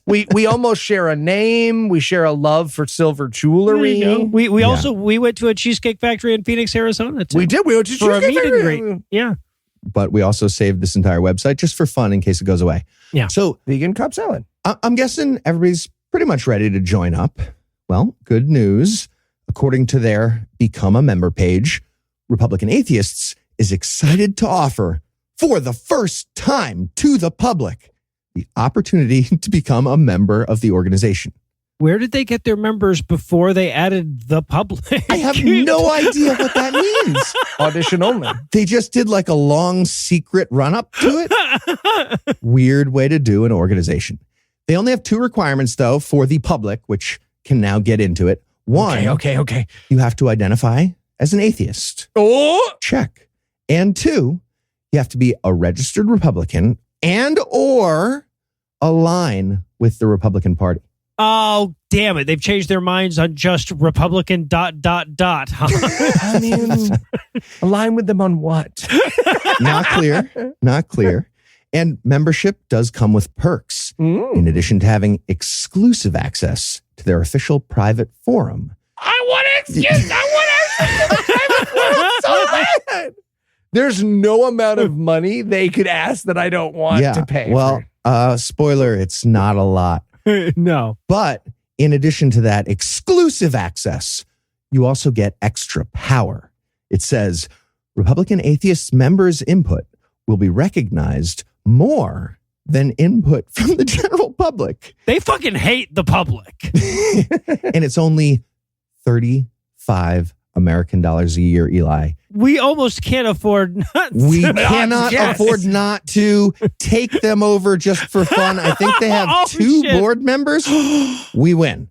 you. We almost share a name. We share a love for silver jewelry. There you go. We also went to a Cheesecake Factory in Phoenix, Arizona too. We did. We went to for a Cheesecake meet and Factory. greet. Yeah. But we also saved this entire website just for fun in case it goes away. Yeah. So Vegan cup salad. I'm guessing everybody's pretty much ready to join up. Well, good news. According to their Become a Member page, Republican Atheists is excited to offer, for the first time to the public, the opportunity to become a member of the organization. Where did they get their members before they added the public? I have no idea what that means. Audition only. They just did like a long secret run up to it. Weird way to do an organization. They only have 2 requirements, though, for the public, which can now get into it. One, Okay. you have to identify as an atheist. Oh, Check. And 2, you have to be a registered Republican and or align with the Republican Party. Oh, damn it. They've changed their minds on just Republican ... I mean, align with them on what? Not clear. And membership does come with perks. In addition to having exclusive access to their official private forum. I want access to the private forum so bad. There's no amount of money they could ask that I don't want to pay. Well, spoiler, it's not a lot. No. But in addition to that exclusive access, you also get extra power. It says Republican Atheist members' input will be recognized more than input from the general public. They fucking hate the public. And it's only 35 American dollars a year, Eli. We almost can't afford not We to. cannot Yes. afford not to take them over just for fun. I think they have Oh, 2 shit. board members. We win.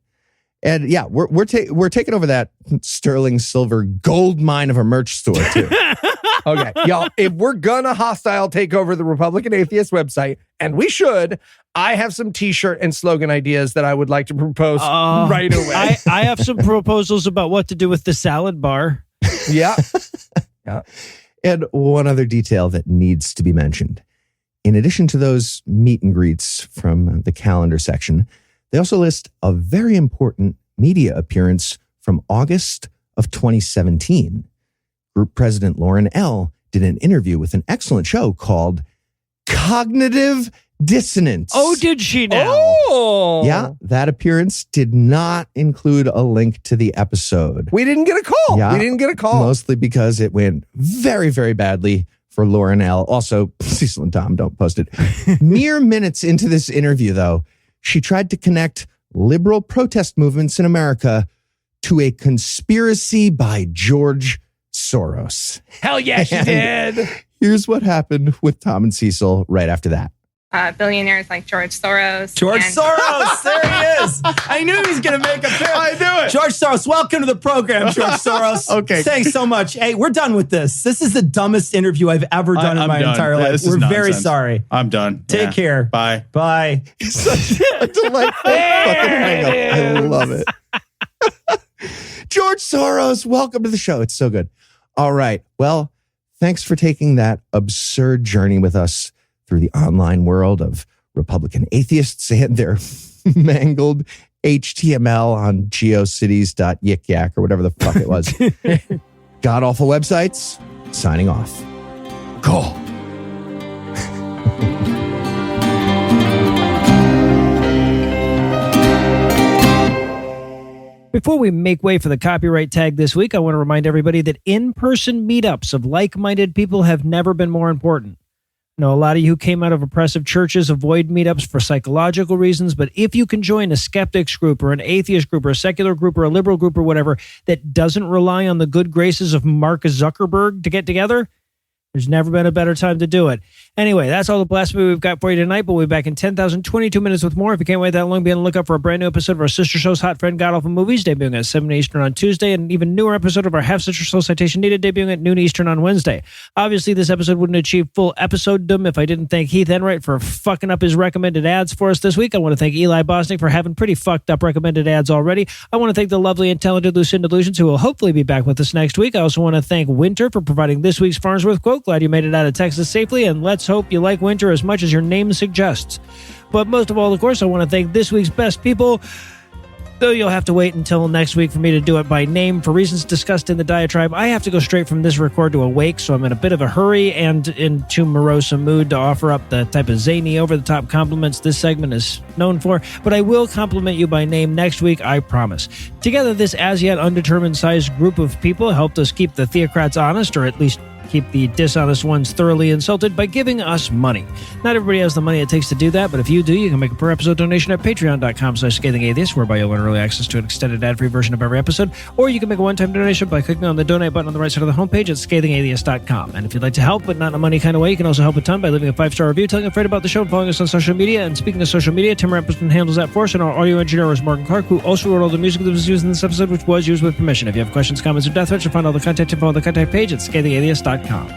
And yeah, we're taking over that sterling silver gold mine of a merch store too. Okay, y'all, if we're gonna hostile take over the Republican Atheist website, and we should, I have some t-shirt and slogan ideas that I would like to propose right away. I have some proposals about what to do with the salad bar. Yeah. And one other detail that needs to be mentioned. In addition to those meet and greets from the calendar section, they also list a very important media appearance from August of 2017. Group President Lauren L. did an interview with an excellent show called Cognitive Dissonance. Oh, did she now? Oh. Yeah, that appearance did not include a link to the episode. We didn't get a call. Yeah. We didn't get a call. Mostly because it went very, very badly for Lauren L. Also, Cecil and Tom, don't post it. Mere minutes into this interview, though, she tried to connect liberal protest movements in America to a conspiracy by George Soros. Hell yeah, she did. Here's what happened with Tom and Cecil right after that. Billionaires like George Soros. George Soros, there he is. I knew he was going to make a pitch. I knew it. George Soros, welcome to the program, George Soros. Okay. Thanks so much. Hey, we're done with this. This is the dumbest interview I've ever done in my entire life. This is We're very nonsense. sorry. I'm done. Take care. Bye. Bye. Such a delightful fucking hang up. I love it. George Soros, welcome to the show. It's so good. All right. Well, thanks for taking that absurd journey with us through the online world of Republican atheists and their mangled HTML on geocities.yikyak or whatever the fuck it was. God Awful Websites, signing off. Go. Before we make way for the copyright tag this week, I want to remind everybody that in-person meetups of like-minded people have never been more important. I know a lot of you who came out of oppressive churches avoid meetups for psychological reasons, but if you can join a skeptics group or an atheist group or a secular group or a liberal group or whatever that doesn't rely on the good graces of Mark Zuckerberg to get together, there's never been a better time to do it. Anyway, that's all the blasphemy we've got for you tonight, but we'll be back in 10,022 minutes with more. If you can't wait that long, be on the lookout for a brand new episode of our sister show's Hot Friend GodAwfulMovies, debuting at 7 Eastern on Tuesday, and an even newer episode of our half-sister show Citation Needed, debuting at noon Eastern on Wednesday. Obviously, this episode wouldn't achieve full episode-dom if I didn't thank Heath Enright for fucking up his recommended ads for us this week. I want to thank Eli Bosnick for having pretty fucked up recommended ads already. I want to thank the lovely and talented Lucinda Lugeons, who will hopefully be back with us next week. I also want to thank Winter for providing this week's Farnsworth quote. Glad you made it out of Texas safely, and let's hope you like winter as much as your name suggests. But most of all, of course, I want to thank this week's best people, though you'll have to wait until next week for me to do it by name. For reasons discussed in the diatribe, I have to go straight from this record to awake, so I'm in a bit of a hurry and in too morose a mood to offer up the type of zany, over-the-top compliments this segment is known for, but I will compliment you by name next week, I promise. Together, this as-yet undetermined-sized group of people helped us keep the theocrats honest, or at least keep the dishonest ones thoroughly insulted by giving us money. Not everybody has the money it takes to do that, but if you do, you can make a per episode donation at patreon.com/scathingatheist, whereby you'll earn early access to an extended ad-free version of every episode, or you can make a one-time donation by clicking on the donate button on the right side of the homepage at scathingatheist.com. And if you'd like to help, but not in a money kind of way, you can also help a ton by leaving a 5-star review, telling a friend about the show, and following us on social media. And speaking of social media, Tim Ramperson handles that for us, and our audio engineer is Morgan Clark, who also wrote all the music that was used in this episode, which was used with permission. If you have questions, comments, or death threats, you'll find all the contact info on the contact page at scathingatheist.com.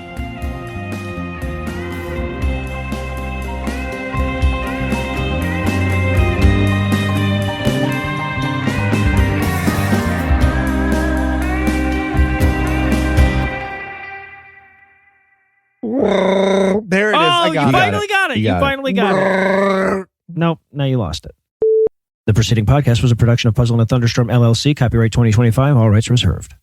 There it is. I got you it. finally got it. You got it. finally got it. Nope, now you lost it. The preceding podcast was a production of Puzzle and a Thunderstorm LLC, copyright 2025, all rights reserved.